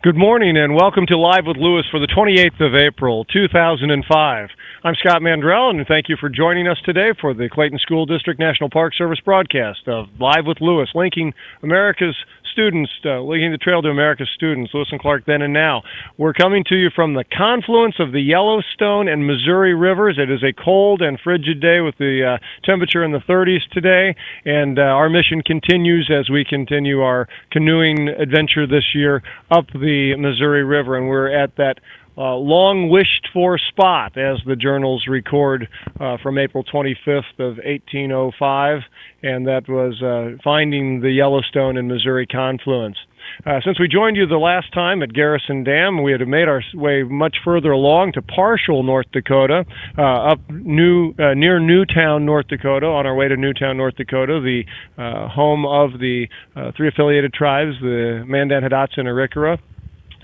Good morning and welcome to Live with Lewis for the 28th of April, 2005. I'm Scott Mandrell and thank you for joining us today for the Clayton School District National Park Service broadcast of Live with Lewis, linking America's students, linking the trail to America's students, Lewis and Clark then and now. We're coming to you from the confluence of the Yellowstone and Missouri rivers. It is a cold and frigid day with the temperature in the 30s today, and our mission continues as we continue our canoeing adventure this year up the Missouri River, and we're at that long wished for spot, as the journals record, from April 25th of 1805, and that was finding the Yellowstone and Missouri confluence. Since we joined you the last time at Garrison Dam, we had made our way much further along to Parshall, North Dakota, near Newtown, North Dakota, on our way to Newtown, North Dakota, the home of the three affiliated tribes, the Mandan, Hidatsa, and Arikara.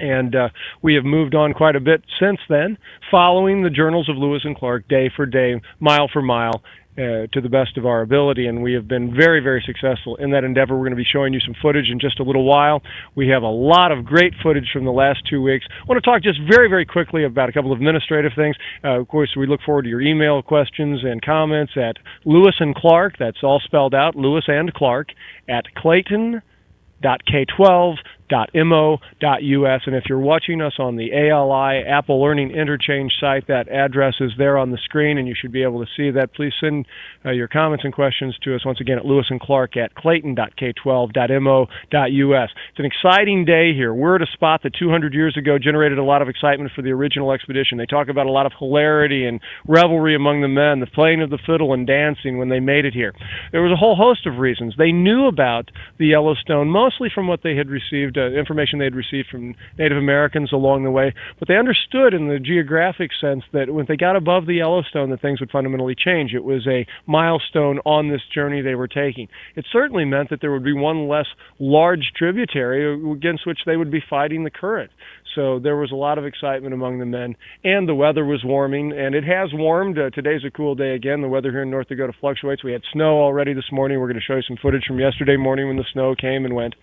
And we have moved on quite a bit since then, following the journals of Lewis and Clark day for day, mile for mile, to the best of our ability, and we have been very, very successful in that endeavor. We're going to be showing you some footage in just a little while. We have a lot of great footage from the last 2 weeks. I want to talk just very, very quickly about a couple of administrative things. Of course, we look forward to your email questions and comments at Lewis and Clark, that's all spelled out, Lewis and Clark, at Clayton.K12.mo.us, and if you're watching us on the ALI Apple Learning Interchange site, that address is there on the screen and you should be able to see that. Please send your comments and questions to us once again at Lewis and Clark at Clayton.K12.mo.us. It's an exciting day here. We're at a spot that 200 years ago generated a lot of excitement for the original expedition. They talk about a lot of hilarity and revelry among the men, the playing of the fiddle and dancing when they made it here. There was a whole host of reasons. They knew about the Yellowstone mostly from what they had received, information they had received from Native Americans along the way, but they understood in the geographic sense that when they got above the Yellowstone that things would fundamentally change. It was a milestone on this journey they were taking. It certainly meant that there would be one less large tributary against which they would be fighting the current. So there was a lot of excitement among the men, and the weather was warming, and it has warmed. Today's a cool day again. The weather here in North Dakota fluctuates. We had snow already this morning. We're going to show you some footage from yesterday morning when the snow came and went.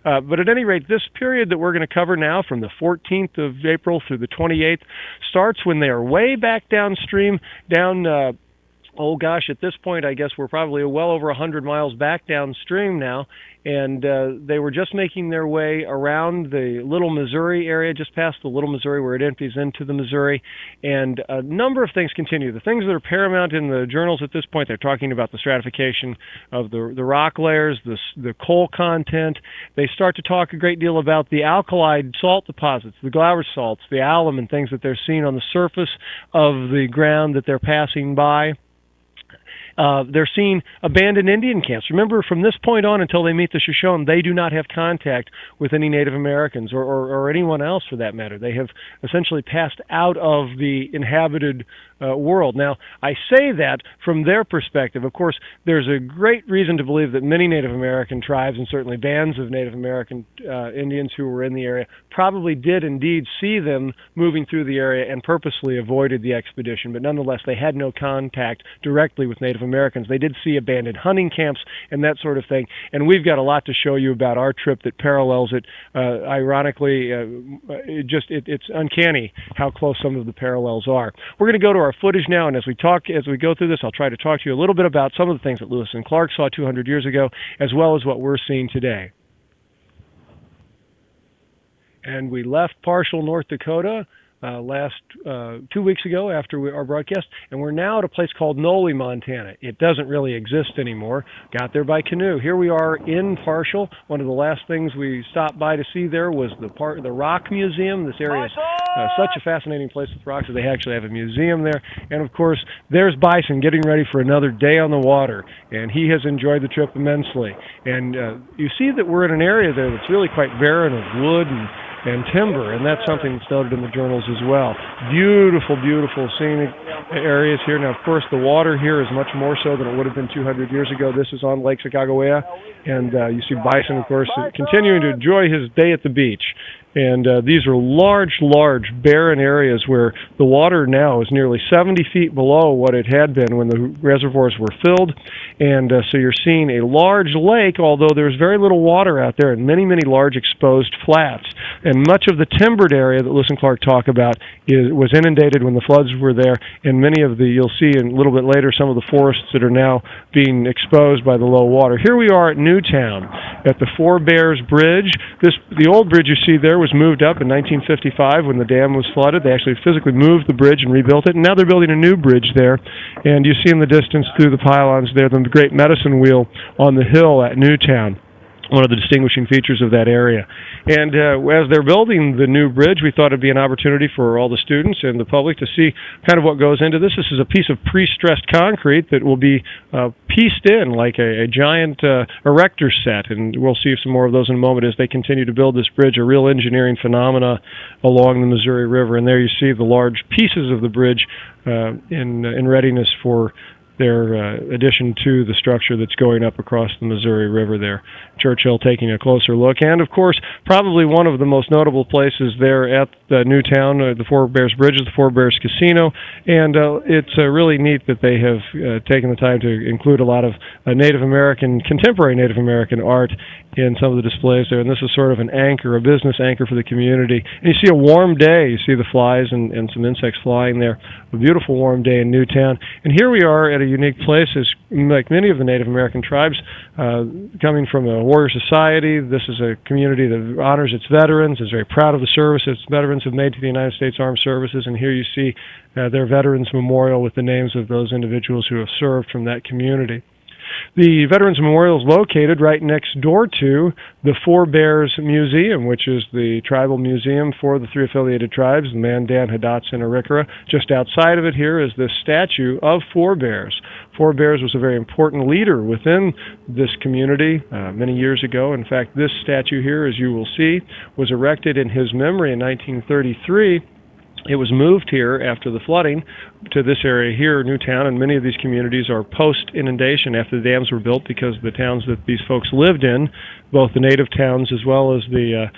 But at any rate, this period that we're going to cover now, from the 14th of April through the 28th, starts when they are way back downstream, oh gosh, at this point I guess we're probably well over 100 miles back downstream now, and they were just making their way around the Little Missouri area, just past the Little Missouri where it empties into the Missouri, and a number of things continue. The things that are paramount in the journals at this point, they're talking about the stratification of the rock layers, the coal content. They start to talk a great deal about the alkali salt deposits, the glauber salts, the alum, and things that they're seeing on the surface of the ground that they're passing by. They're seeing abandoned Indian camps. Remember, from this point on until they meet the Shoshone, they do not have contact with any Native Americans or anyone else for that matter. They have essentially passed out of the inhabited world. Now, I say that from their perspective. Of course, there's a great reason to believe that many Native American tribes, and certainly bands of Native American Indians who were in the area, probably did indeed see them moving through the area and purposely avoided the expedition. But nonetheless, they had no contact directly with Native Americans. They did see abandoned hunting camps and that sort of thing. And we've got a lot to show you about our trip that parallels it. Ironically, it's uncanny how close some of the parallels are. We're going to go to our footage now, and as we go through this, I'll try to talk to you a little bit about some of the things that Lewis and Clark saw 200 years ago, as well as what we're seeing today. And we left Parshall, North Dakota, 2 weeks ago after our broadcast, and we're now at a place called Noli, Montana. It doesn't really exist anymore. Got there by canoe. Here we are in Parshall. One of the last things we stopped by to see there was the Rock Museum. This area is such a fascinating place with rocks that they actually have a museum there. And of course, there's Bison getting ready for another day on the water, and he has enjoyed the trip immensely. And you see that we're in an area there that's really quite barren of wood and timber, and that's something that's noted in the journals as well. Beautiful, beautiful scenic areas here. Now, of course, the water here is much more so than it would have been 200 years ago. This is on Lake Sakakawea, and you see Bison, of course, continuing to enjoy his day at the beach. And these are large, barren areas where the water now is nearly 70 feet below what it had been when the reservoirs were filled. And so you're seeing a large lake, although there's very little water out there, and many, large exposed flats. And much of the timbered area that Lewis and Clark talk about was inundated when the floods were there, and many of you'll see in a little bit later, some of the forests that are now being exposed by the low water. Here we are at Newtown, at the Four Bears Bridge. The old bridge you see there was moved up in 1955 when the dam was flooded. They actually physically moved the bridge and rebuilt it, and now they're building a new bridge there. And you see in the distance through the pylons there the great medicine wheel on the hill at Newtown, one of the distinguishing features of that area. And as they're building the new bridge, we thought it'd be an opportunity for all the students and the public to see kind of what goes into this. This is a piece of pre-stressed concrete that will be pieced in like a giant erector set, and we'll see some more of those in a moment as they continue to build this bridge, a real engineering phenomena along the Missouri River. And there you see the large pieces of the bridge in readiness for their addition to the structure that's going up across the Missouri River there. Churchill taking a closer look. And, of course, probably one of the most notable places there at Newtown, the Four Bears Bridge, is the Four Bears Casino. And it's really neat that they have taken the time to include a lot of contemporary Native American art in some of the displays there. And this is sort of an anchor, a business anchor for the community. And you see a warm day. You see the flies and some insects flying there. A beautiful warm day in Newtown. And here we are at a unique place, as like many of the Native American tribes, coming from a warrior society. This is a community that honors its veterans, is very proud of the service its veterans have made to the United States Armed Services, and here you see their Veterans Memorial with the names of those individuals who have served from that community. The Veterans Memorial is located right next door to the Four Bears Museum, which is the tribal museum for the three affiliated tribes, the Mandan, Hidatsa, and Arikara. Just outside of it here is this statue of Four Bears. Four Bears was a very important leader within this community many years ago. In fact, this statue here, as you will see, was erected in his memory in 1933. It was moved here after the flooding to this area here, Newtown, and many of these communities are post-inundation after the dams were built, because the towns that these folks lived in, both the native towns as well as the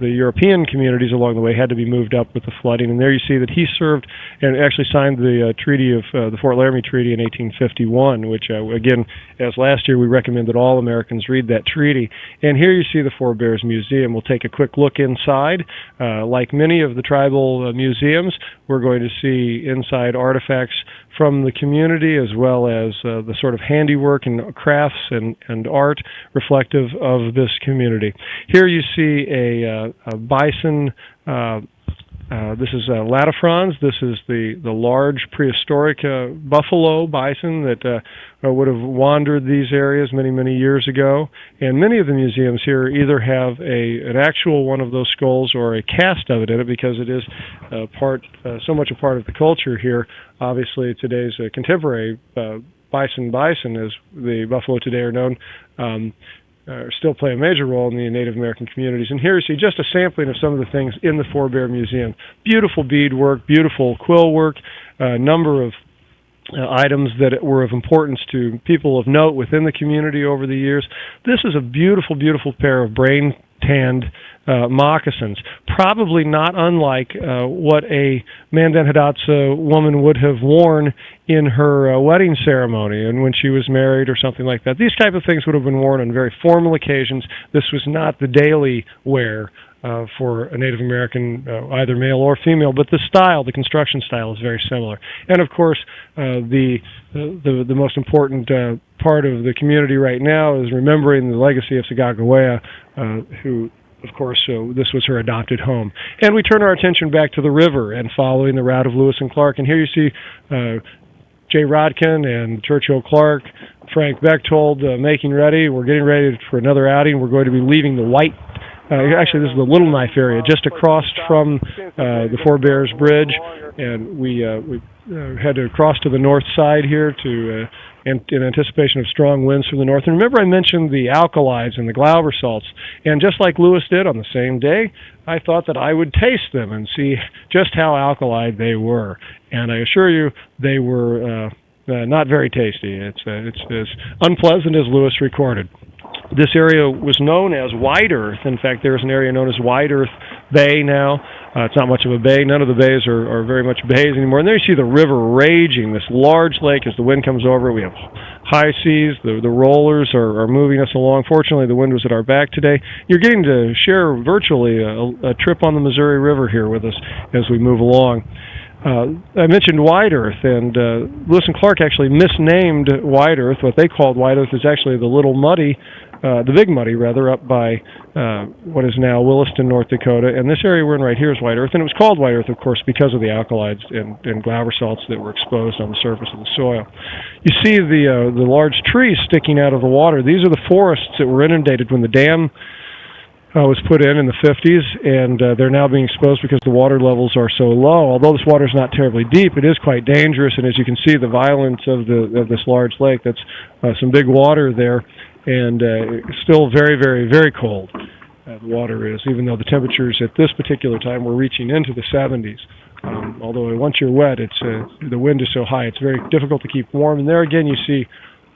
European communities along the way, had to be moved up with the flooding. And there you see that he served and actually signed the treaty of the Fort Laramie Treaty in 1851, which, again, as last year, we recommend that all Americans read that treaty. And here you see the Four Bears Museum. We'll take a quick look inside. Like many of the tribal museums, we're going to see inside artifacts from the community, as well as the sort of handiwork and crafts and art reflective of this community. Here you see a bison. This is latifrons. This is the large prehistoric buffalo bison that would have wandered these areas many years ago. And many of the museums here either have an actual one of those skulls or a cast of it in it, because it is so much a part of the culture here. Obviously, today's contemporary bison, as the buffalo today are known, still play a major role in the Native American communities. And here you see just a sampling of some of the things in the Four Bear Museum. Beautiful beadwork, beautiful quill work, a number of items that were of importance to people of note within the community over the years. This is a beautiful pair of brain-tanned moccasins, probably not unlike what a Mandan Hidatsa woman would have worn in her wedding ceremony and when she was married or something like that. These type of things would have been worn on very formal occasions. This was not the daily wear for a Native American, either male or female, but the construction style is very similar. And of course, the most important part of the community right now is remembering the legacy of Sakakawea, who, of course, this was her adopted home. And we turn our attention back to the river and following the route of Lewis and Clark. And here you see Jay Rodkin and Churchill Clark, Frank Bechtold making ready. We're getting ready for another outing. We're going to be leaving the White actually, this is the Little Knife area, just across from the Four Bears Bridge, and we had to cross to the north side here in anticipation of strong winds from the north. And remember I mentioned the alkalides and the Glauber salts, and just like Lewis did on the same day, I thought that I would taste them and see just how alkaline they were. And I assure you, they were not very tasty. It's as unpleasant as Lewis recorded. This area was known as White Earth. In fact, there's an area known as White Earth Bay now. It's not much of a bay. None of the bays are very much bays anymore. And there you see the river raging, this large lake as the wind comes over. We have high seas. The rollers are moving us along. Fortunately, the wind was at our back today. You're getting to share virtually a trip on the Missouri River here with us as we move along. I mentioned White Earth, and Lewis and Clark actually misnamed White Earth. What they called White Earth is actually the Little Muddy, the Big Muddy, rather, up by what is now Williston, North Dakota. And this area we're in right here is White Earth, and it was called White Earth, of course, because of the alkalides and glauber salts that were exposed on the surface of the soil. You see the large trees sticking out of the water. These are the forests that were inundated when the dam was put in the 50s, and they're now being exposed because the water levels are so low. Although this water is not terribly deep, it is quite dangerous, and as you can see, the violence of this large lake, that's some big water there, and still very, very, very cold. The water is, even though the temperatures at this particular time were reaching into the 70s. Although once you're wet, the wind is so high, it's very difficult to keep warm. And there again, you see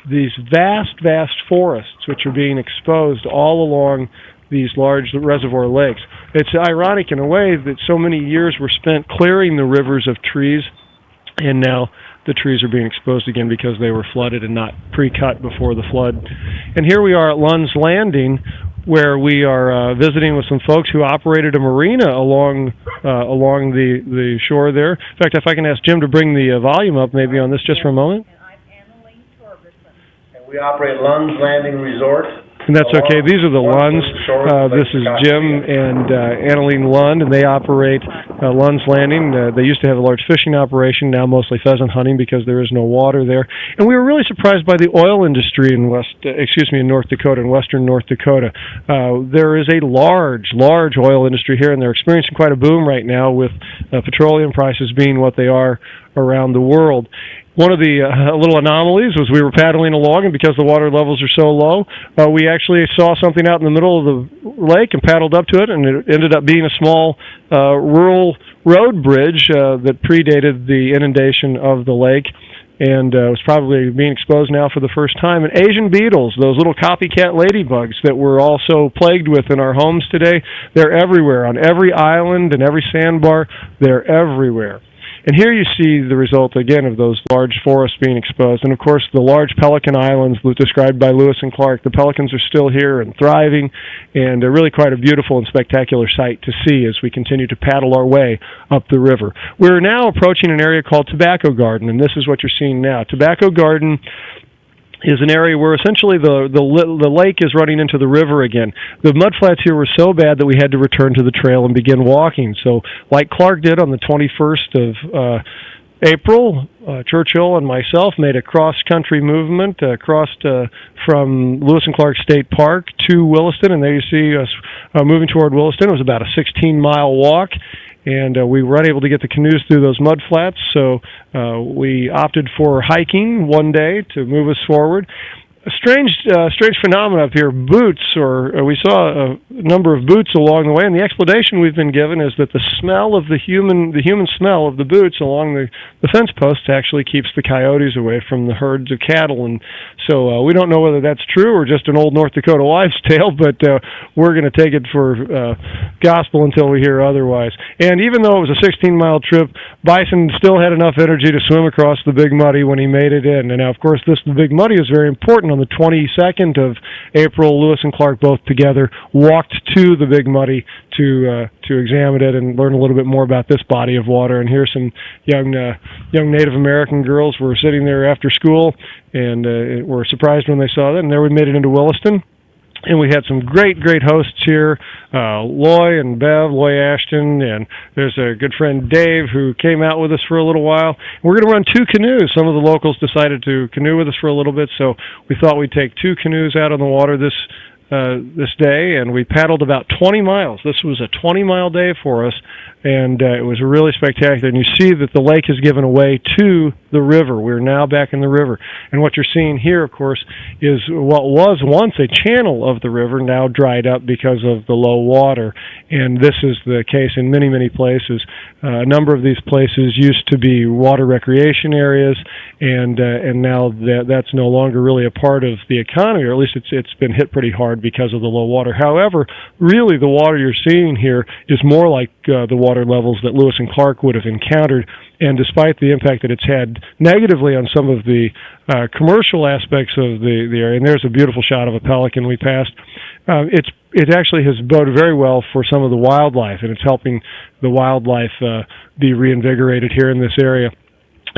these vast, vast forests which are being exposed all along these large reservoir lakes. It's ironic in a way that so many years were spent clearing the rivers of trees, and now the trees are being exposed again because they were flooded and not pre-cut before the flood. And here we are at Lunds Landing, where we are visiting with some folks who operated a marina along the shore there. In fact, if I can ask Jim to bring the volume up maybe on this just for a moment. And we operate Lunds Landing Resort. And that's okay. These are the Lunds. This is Jim and Annalene Lund, and they operate Lunds Landing. They used to have a large fishing operation, now mostly pheasant hunting because there is no water there. And we were really surprised by the oil industry in North Dakota, in western North Dakota. There is a large oil industry here, and they're experiencing quite a boom right now with petroleum prices being what they are around the world. One of the little anomalies was we were paddling along, and because the water levels are so low, we actually saw something out in the middle of the lake and paddled up to it, and it ended up being a small rural road bridge that predated the inundation of the lake, and was probably being exposed now for the first time. And Asian beetles, those little copycat ladybugs that we're all so plagued with in our homes today, they're everywhere, on every island and every sandbar, they're everywhere. And here you see the result, again, of those large forests being exposed. And, of course, the large pelican islands described by Lewis and Clark. The pelicans are still here and thriving, and they're really quite a beautiful and spectacular sight to see as we continue to paddle our way up the river. We're now approaching an area called Tobacco Garden, and this is what you're seeing now. Tobacco Garden is an area where essentially the lake is running into the river again. The mudflats here were so bad that we had to return to the trail and begin walking. So like Clark did on the 21st of April, Churchill and myself made a cross-country movement, crossed from Lewis and Clark State Park to Williston, and there you see us moving toward Williston. It was about a 16-mile walk, and we were unable to get the canoes through those mud flats, so we opted for hiking one day to move us forward. A strange phenomenon up here. Boots, we saw a number of boots along the way, and the explanation we've been given is that the smell of the human smell of the boots along the fence posts actually keeps the coyotes away from the herds of cattle. And so we don't know whether that's true or just an old North Dakota wives' tale, but we're going to take it for gospel until we hear otherwise. And even though it was a 16-mile trip, Bison still had enough energy to swim across the Big Muddy when he made it in. And now, of course, the Big Muddy is very important. On the 22nd of April, Lewis and Clark both together walked to the Big Muddy to examine it and learn a little bit more about this body of water. And here's some young Native American girls were sitting there after school and were surprised when they saw that. And there we made it into Williston. And we had some great hosts here, Loy and Bev, Loy Ashton, and there's a good friend Dave who came out with us for a little while. We're going to run 2 canoes. Some of the locals decided to canoe with us for a little bit, so we thought we'd take 2 canoes out on the water this day, and we paddled about 20 miles. This was a 20-mile day for us, and it was really spectacular. And you see that the lake is given away to the river. We're now back in the river. And what you're seeing here, of course, is what was once a channel of the river, now dried up because of the low water. And this is the case in many, many places. A number of these places used to be water recreation areas, and now that's no longer really a part of the economy, or at least it's been hit pretty hard because of the low water. However, really the water you're seeing here is more like the water levels that Lewis and Clark would have encountered, and despite the impact that it's had negatively on some of the commercial aspects of the area, and there's a beautiful shot of a pelican we passed, it actually has boded very well for some of the wildlife, and it's helping the wildlife be reinvigorated here in this area.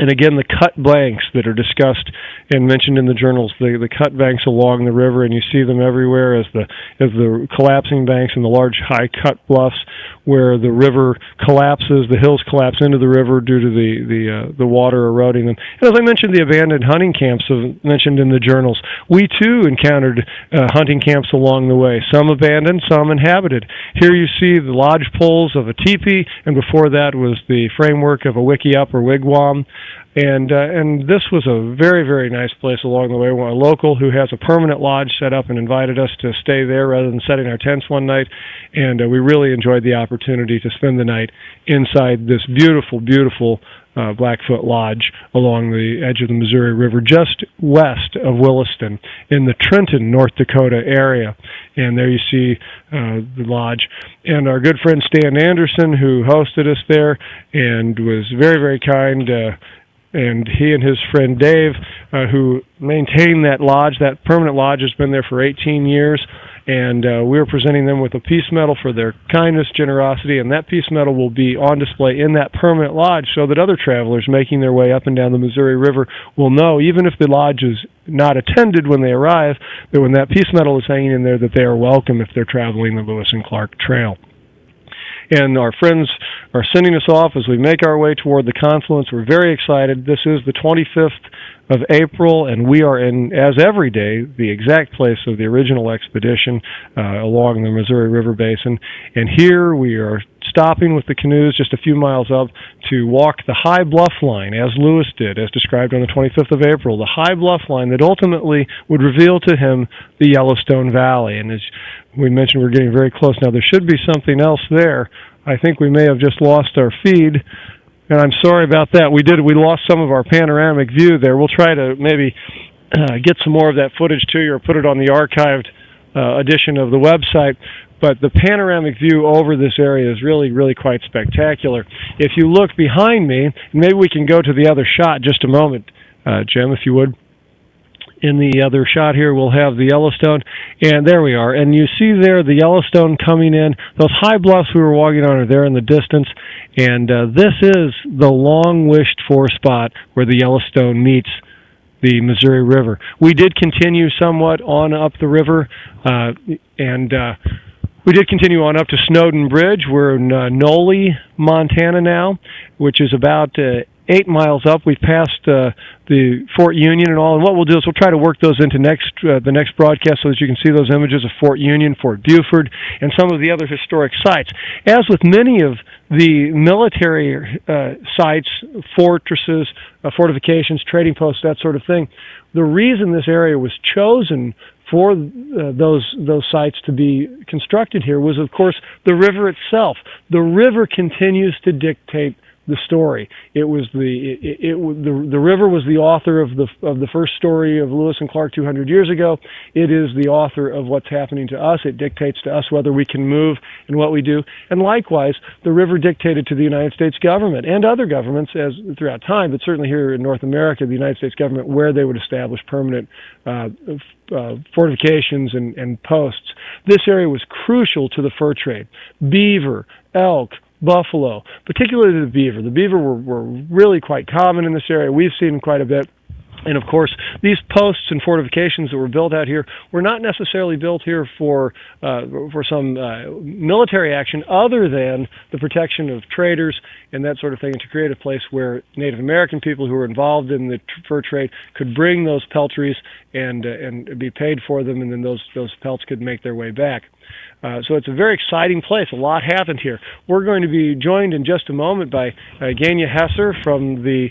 And again, the cut banks that are discussed and mentioned in the journals, the cut banks along the river, and you see them everywhere as the collapsing banks and the large high cut bluffs where the river collapses, the hills collapse into the river due to the water eroding them. And as I mentioned, the abandoned hunting camps mentioned in the journals. We too encountered hunting camps along the way, some abandoned, some inhabited. Here you see the lodge poles of a teepee, and before that was the framework of a wickiup or wigwam. And this was a very, very nice place along the way. A local who has a permanent lodge set up and invited us to stay there rather than setting our tents one night. And we really enjoyed the opportunity to spend the night inside this beautiful, beautiful Blackfoot Lodge along the edge of the Missouri River, just west of Williston in the Trenton, North Dakota area. And there you see the lodge. And our good friend Stan Anderson, who hosted us there and was very, very kind, and he and his friend Dave, who maintain that lodge, that permanent lodge, has been there for 18 years, and we're presenting them with a peace medal for their kindness, generosity, and that peace medal will be on display in that permanent lodge so that other travelers making their way up and down the Missouri River will know, even if the lodge is not attended when they arrive, that when that peace medal is hanging in there, that they are welcome if they're traveling the Lewis and Clark Trail. And our friends are sending us off as we make our way toward the confluence. We're very excited. This is the 25th of April, and we are in, as every day, the exact place of the original expedition along the Missouri River Basin. And here we are stopping with the canoes just a few miles up to walk the high bluff line, as Lewis did, as described on the 25th of April, the high bluff line that ultimately would reveal to him the Yellowstone Valley. And as we mentioned, we're getting very close now. There should be something else there. I think we may have just lost our feed, and I'm sorry about that. We lost some of our panoramic view there. We'll try to maybe get some more of that footage to you or put it on the archived edition of the website. But the panoramic view over this area is really, really quite spectacular. If you look behind me, maybe we can go to the other shot just a moment, Jim, if you would. In the other shot here, we'll have the Yellowstone, and there we are. And you see there the Yellowstone coming in. Those high bluffs we were walking on are there in the distance, and this is the long-wished-for spot where the Yellowstone meets the Missouri River. We did continue somewhat on up the river, and we did continue on up to Snowden Bridge. We're in Noli, Montana now, which is about 8 miles up. We've passed the Fort Union and all, and what we'll do is we'll try to work those into the next broadcast so that you can see those images of Fort Union, Fort Buford, and some of the other historic sites. As with many of the military sites, fortresses, fortifications, trading posts, that sort of thing, the reason this area was chosen for those sites to be constructed here was, of course, the river itself. The river continues to dictate the story. It was the river was the author of the first story of Lewis and Clark 200 years ago. It is the author of what's happening to us. It dictates to us whether we can move and what we do. And likewise, the river dictated to the United States government and other governments as throughout time, but certainly here in North America, the United States government, where they would establish permanent fortifications and posts. This area was crucial to the fur trade. Beaver, elk, buffalo, particularly the beaver. The beaver were really quite common in this area. We've seen them quite a bit. And of course, these posts and fortifications that were built out here were not necessarily built here for some military action, other than the protection of traders and that sort of thing, and to create a place where Native American people who were involved in the fur trade could bring those peltries and be paid for them, and then those pelts could make their way back. So it's a very exciting place. A lot happened here. We're going to be joined in just a moment by Gania Hesser from the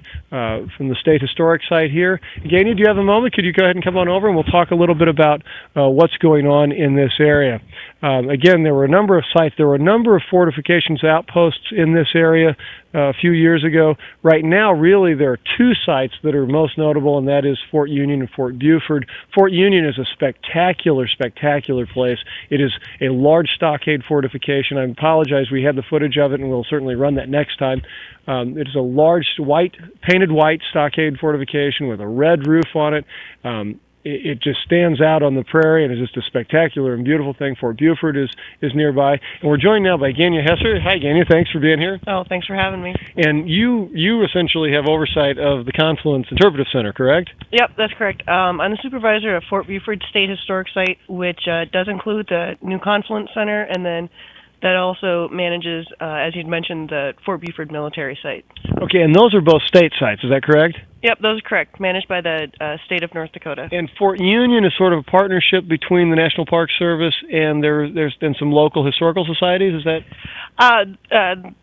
State Historic Site here. Gania, do you have a moment? Could you go ahead and come on over, and we'll talk a little bit about what's going on in this area. Again, there were a number of sites. There were a number of fortifications, outposts in this area a few years ago. Right now, really, there are two sites that are most notable, and that is Fort Union and Fort Buford. Fort Union is a spectacular, spectacular place. It is a large stockade fortification. I apologize, we had the footage of it, and we'll certainly run that next time. It is a large painted white stockade fortification with a red roof on it. It just stands out on the prairie, and is just a spectacular and beautiful thing. Fort Buford is nearby. And we're joined now by Gania Hesser. Hi, Gania. Thanks for being here. Oh, thanks for having me. And you essentially have oversight of the Confluence Interpretive Center, correct? Yep, that's correct. I'm the supervisor of Fort Buford State Historic Site, which does include the new Confluence Center, and then that also manages, as you'd mentioned, the Fort Buford Military Site. Okay, and those are both state sites, is that correct? Yep, those are correct. Managed by the state of North Dakota. And Fort Union is sort of a partnership between the National Park Service and there's been some local historical societies, is that?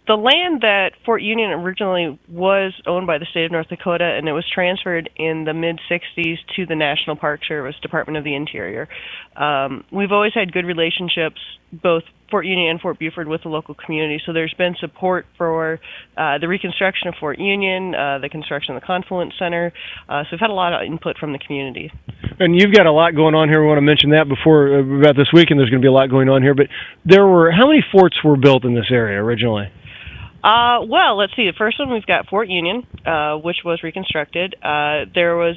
The land that Fort Union originally was owned by the state of North Dakota, and it was transferred in the mid-'60s to the National Park Service, Department of the Interior. We've always had good relationships, both Fort Union and Fort Buford, with the local community. So there's been support for the reconstruction of Fort Union, the construction of the Confluence Center. So we've had a lot of input from the community. And you've got a lot going on here. We want to mention that before about this weekend. There's going to be a lot going on here. But how many forts were built in this area originally? Well, let's see. The first one, we've got Fort Union, which was reconstructed. There was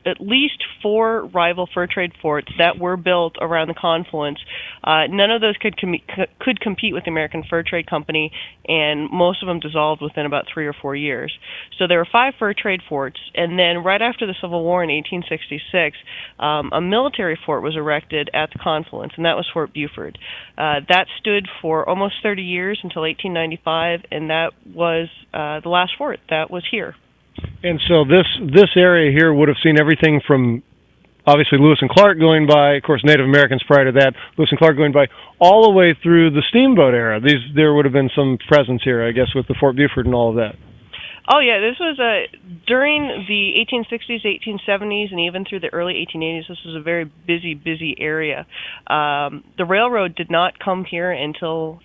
at least 4 rival fur trade forts that were built around the Confluence. None of those could compete with the American Fur Trade Company, and most of them dissolved within about 3 or 4 years. So there were 5 fur trade forts, and then right after the Civil War in 1866, a military fort was erected at the Confluence, and that was Fort Buford. That stood for almost 30 years until 1895, and that was the last fort that was here. And so this area here would have seen everything from, obviously, Lewis and Clark going by, of course, Native Americans prior to that, Lewis and Clark going by, all the way through the steamboat era. There would have been some presence here, I guess, with the Fort Buford and all of that. Oh, yeah, this was during the 1860s, 1870s, and even through the early 1880s, this was a very busy area. The railroad did not come here until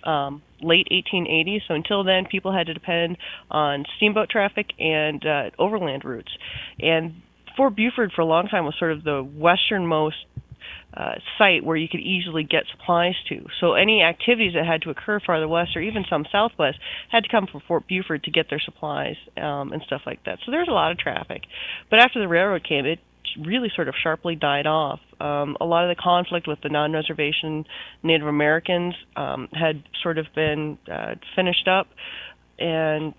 late 1880s, so until then, people had to depend on steamboat traffic and overland routes. And Fort Buford, for a long time, was sort of the westernmost site where you could easily get supplies to. So any activities that had to occur farther west, or even some southwest, had to come from Fort Buford to get their supplies and stuff like that. So there's a lot of traffic. But after the railroad came, it really sort of sharply died off. A lot of the conflict with the non-reservation Native Americans had sort of been finished up, and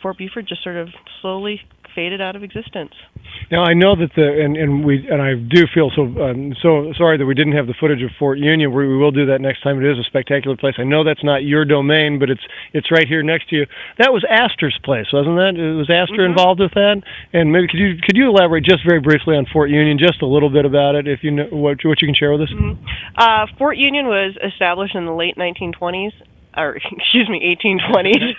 Fort Buford just sort of slowly faded out of existence. Now I know that I do feel so sorry that we didn't have the footage of Fort Union. We will do that next time. It is a spectacular place. I know that's not your domain, but it's right here next to you. That was Astor's place, wasn't that? Was Astor involved with that? And maybe could you elaborate just very briefly on Fort Union, just a little bit about it, if you know what you can share with us? Fort Union was established in the late 1920s. Or, excuse me, 1820s,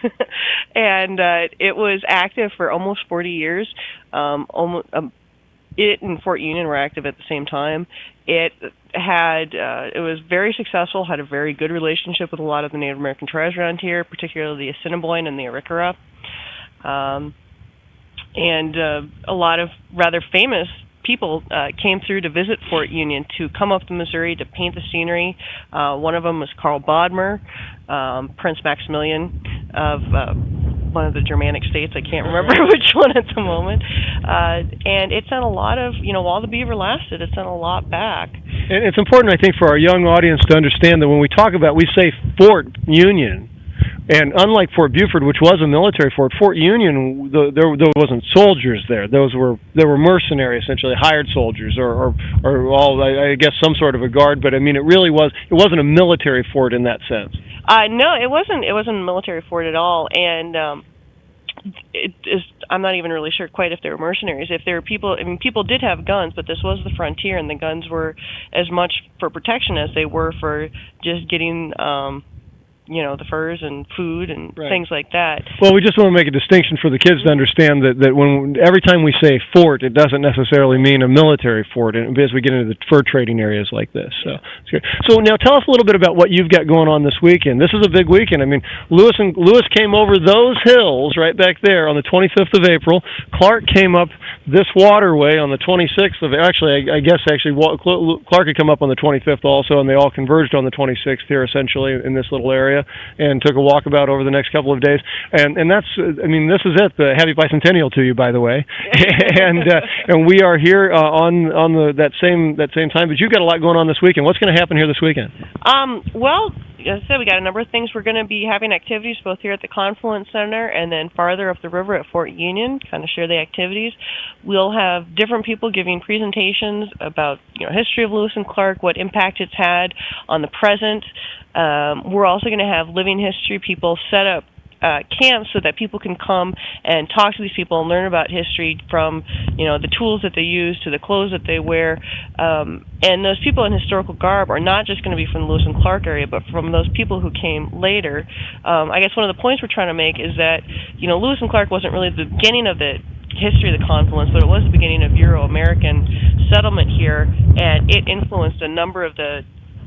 and it was active for almost 40 years. It and Fort Union were active at the same time. It was very successful, had a very good relationship with a lot of the Native American tribes around here, particularly the Assiniboine and the Arikara. And a lot of rather famous people came through to visit Fort Union, to come up the Missouri to paint the scenery. One of them was Carl Bodmer, Prince Maximilian of one of the Germanic states. I can't remember which one at the moment. And it sent a lot of, while the beaver lasted, it sent a lot back. And it's important, I think, for our young audience to understand that when we say Fort Union, And unlike Fort Buford, which was a military fort, Fort Union, there wasn't soldiers there. They were mercenary, essentially hired soldiers, or all, I guess, some sort of a guard. But I mean, it wasn't a military fort in that sense. No, it wasn't a military fort at all, and I'm not even really sure quite if they were mercenaries. If there were people, I mean, people did have guns, but this was the frontier, and the guns were as much for protection as they were for just getting the furs and food and things like that. Well, we just want to make a distinction for the kids to understand that when every time we say fort, it doesn't necessarily mean a military fort, and as we get into the fur trading areas like this. So now tell us a little bit about what you've got going on this weekend. This is a big weekend. I mean, Lewis came over those hills right back there on the 25th of April. Clark came up this waterway on the 26th of, I guess Clark had come up on the 25th also, and they all converged on the 26th here essentially in this little area, and took a walkabout over the next couple of days. And that's, I mean, this is it. Happy bicentennial to you, by the way. and we are here on that same time. But you've got a lot going on this weekend. What's going to happen here this weekend? Well, as I said, we got a number of things. We're going to be having activities both here at the Confluence Center and then farther up the river at Fort Union, kind of share the activities. We'll have different people giving presentations about history of Lewis and Clark, what impact it's had on the present. We're also going to have living history people set up camps so that people can come and talk to these people and learn about history, from the tools that they use to the clothes that they wear. And those people in historical garb are not just going to be from the Lewis and Clark area, but from those people who came later. I guess one of the points we're trying to make is that Lewis and Clark wasn't really the beginning of the history of the confluence, but it was the beginning of Euro-American settlement here, and it influenced a number of the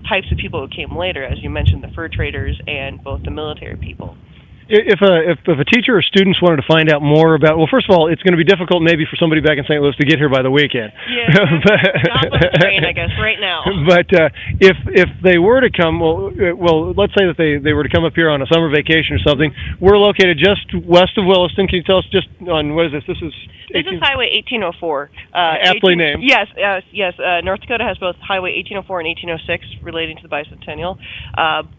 types of people who came later, as you mentioned, the fur traders and both the military people. If a teacher or students wanted to find out more about, well, first of all, it's going to be difficult maybe for somebody back in St. Louis to get here by the weekend. Yeah, stop on the train, I guess, right now. But if they were to come, well, let's say that they were to come up here on a summer vacation or something. We're located just west of Williston. Can you tell us just on, what is this? This is Highway 1804. Aptly named. Yes. North Dakota has both Highway 1804 and 1806 relating to the bicentennial.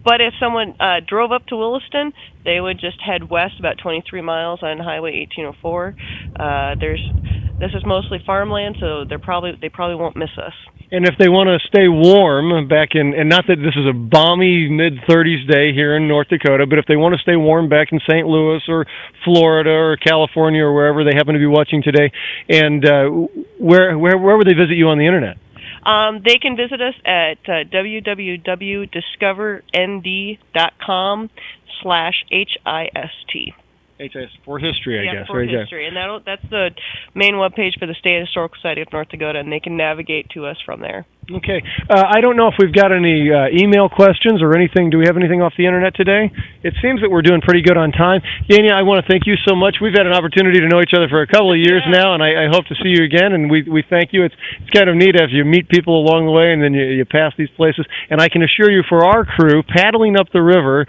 But if someone drove up to Williston, they would just head west about 23 miles on Highway 1804. This is mostly farmland, so they probably won't miss us. And if they want to stay warm back in, and not that this is a balmy mid-30s day here in North Dakota, but if they want to stay warm back in St. Louis or Florida or California or wherever they happen to be watching today, and where would they visit you on the internet? They can visit us at www.discovernD.com/HIST. HIS for history, I guess. For history, and that's the main webpage for the State Historical Society of North Dakota, and they can navigate to us from there. Okay. I don't know if we've got any email questions or anything. Do we have anything off the internet today? It seems that we're doing pretty good on time. Yania, I want to thank you so much. We've had an opportunity to know each other for a couple of years now, and I hope to see you again, and we thank you. It's kind of neat as you meet people along the way, and then you pass these places. And I can assure you, for our crew, paddling up the river,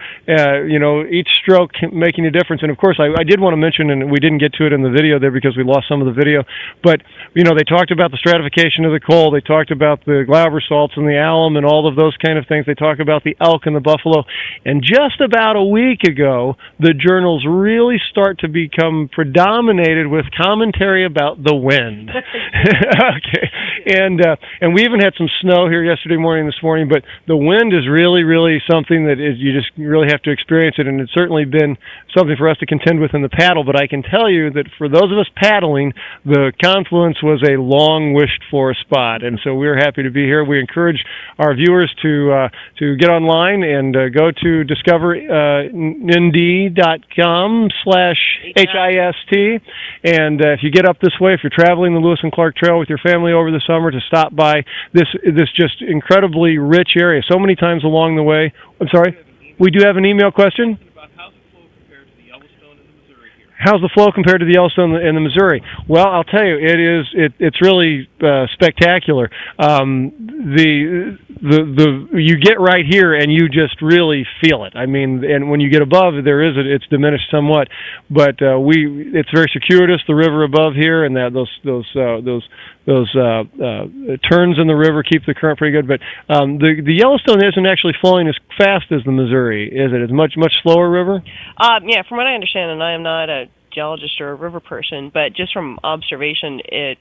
each stroke making a difference. And, of course, I did want to mention, and we didn't get to it in the video there because we lost some of the video, but, they talked about the stratification of the coal. They talked about the Glauber salts and the alum and all of those kind of things. They talk about the elk and the buffalo. And just about a week ago, the journals really start to become predominated with commentary about the wind. Okay. And we even had some snow here yesterday morning and this morning, but the wind is really, really something that is, you just really have to experience it, and it's certainly been something for us to contend with in the paddle. But I can tell you that for those of us paddling, the Confluence was a long wished for spot, and so we're happy to be here. We encourage our viewers to get online and go to discovernd.com/HIST, and if you get up this way, if you're traveling the Lewis and Clark Trail with your family over the summer, to stop by this just incredibly rich area so many times along the way. I'm sorry, we do have an email question. How's the flow compared to the Yellowstone and the Missouri? Well, I'll tell you, it's really spectacular. You get right here and you just really feel it. I mean, and when you get above, it's diminished somewhat, but it's very circuitous, the river above here, and that those turns in the river keep the current pretty good. But the Yellowstone isn't actually flowing as fast as the Missouri, is it? It's much slower river. Yeah, from what I understand, and I am not a geologist or a river person, but just from observation, it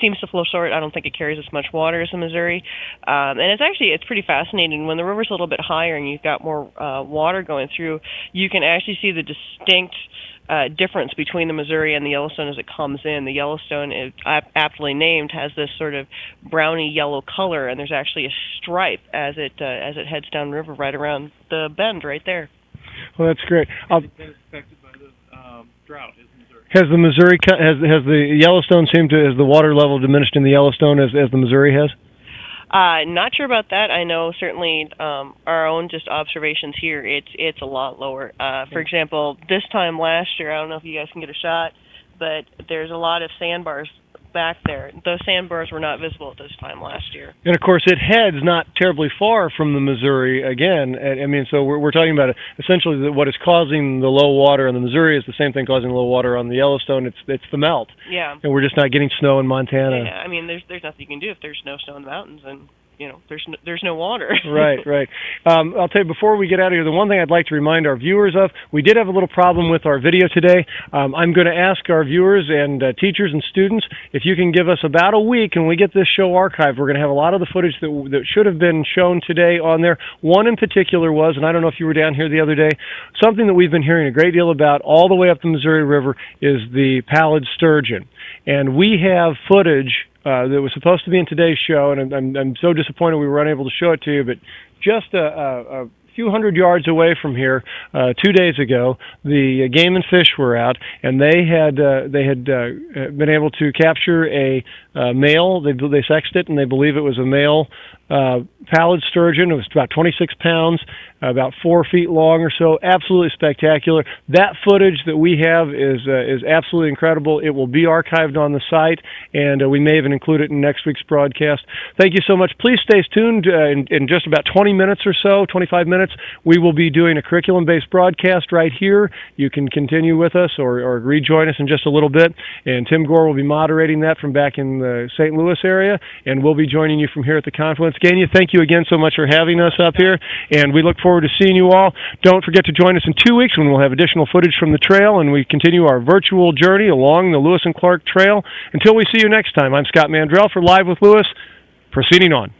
seems to flow short. I don't think it carries as much water as the Missouri, and it's pretty fascinating. When the river's a little bit higher and you've got more water going through, you can actually see the distinct difference between the Missouri and the Yellowstone as it comes in. The Yellowstone, is aptly named, has this sort of browny yellow color, and there's actually a stripe as it heads downriver right around the bend right there. Well, that's great. Been affected by the drought, is Missouri. Has the Yellowstone has the water level diminished in the Yellowstone as the Missouri has? Not sure about that. I know certainly our own just observations here, it's a lot lower. For example, this time last year, I don't know if you guys can get a shot, but there's a lot of sandbars back there. Those sandbars were not visible at this time last year. And of course, it heads not terribly far from the Missouri again. I mean, so we're talking about essentially what is causing the low water on the Missouri is the same thing causing low water on the Yellowstone. It's the melt. Yeah. And we're just not getting snow in Montana. Yeah, I mean, there's nothing you can do if there's no snow in the mountains, and there's no water. Right. I'll tell you, before we get out of here, the one thing I'd like to remind our viewers of, we did have a little problem with our video today. I'm going to ask our viewers and teachers and students if you can give us about a week and we get this show archived. We're going to have a lot of the footage that should have been shown today on there. One in particular was, and I don't know if you were down here the other day, something that we've been hearing a great deal about all the way up the Missouri River is the pallid sturgeon. And we have footage that was supposed to be in today's show, and I'm so disappointed we were unable to show it to you, but just a few hundred yards away from here, 2 days ago, the Game and Fish were out, and they had been able to capture a male. They sexed it, and they believe it was a male pallid sturgeon. It was about 26 pounds, about 4 feet long or so. Absolutely spectacular. That footage that we have is absolutely incredible. It will be archived on the site, and we may even include it in next week's broadcast. Thank you so much. Please stay tuned. In just about 20 minutes or so, 25 minutes, we will be doing a curriculum-based broadcast right here. You can continue with us or rejoin us in just a little bit, and Tim Gore will be moderating that from back in the St. Louis area, and we'll be joining you from here at the Confluence. Gania, thank you again so much for having us up here, and we look forward to seeing you all. Don't forget to join us in 2 weeks when we'll have additional footage from the trail, and we continue our virtual journey along the Lewis and Clark Trail. Until we see you next time, I'm Scott Mandrell for Live with Lewis, proceeding on.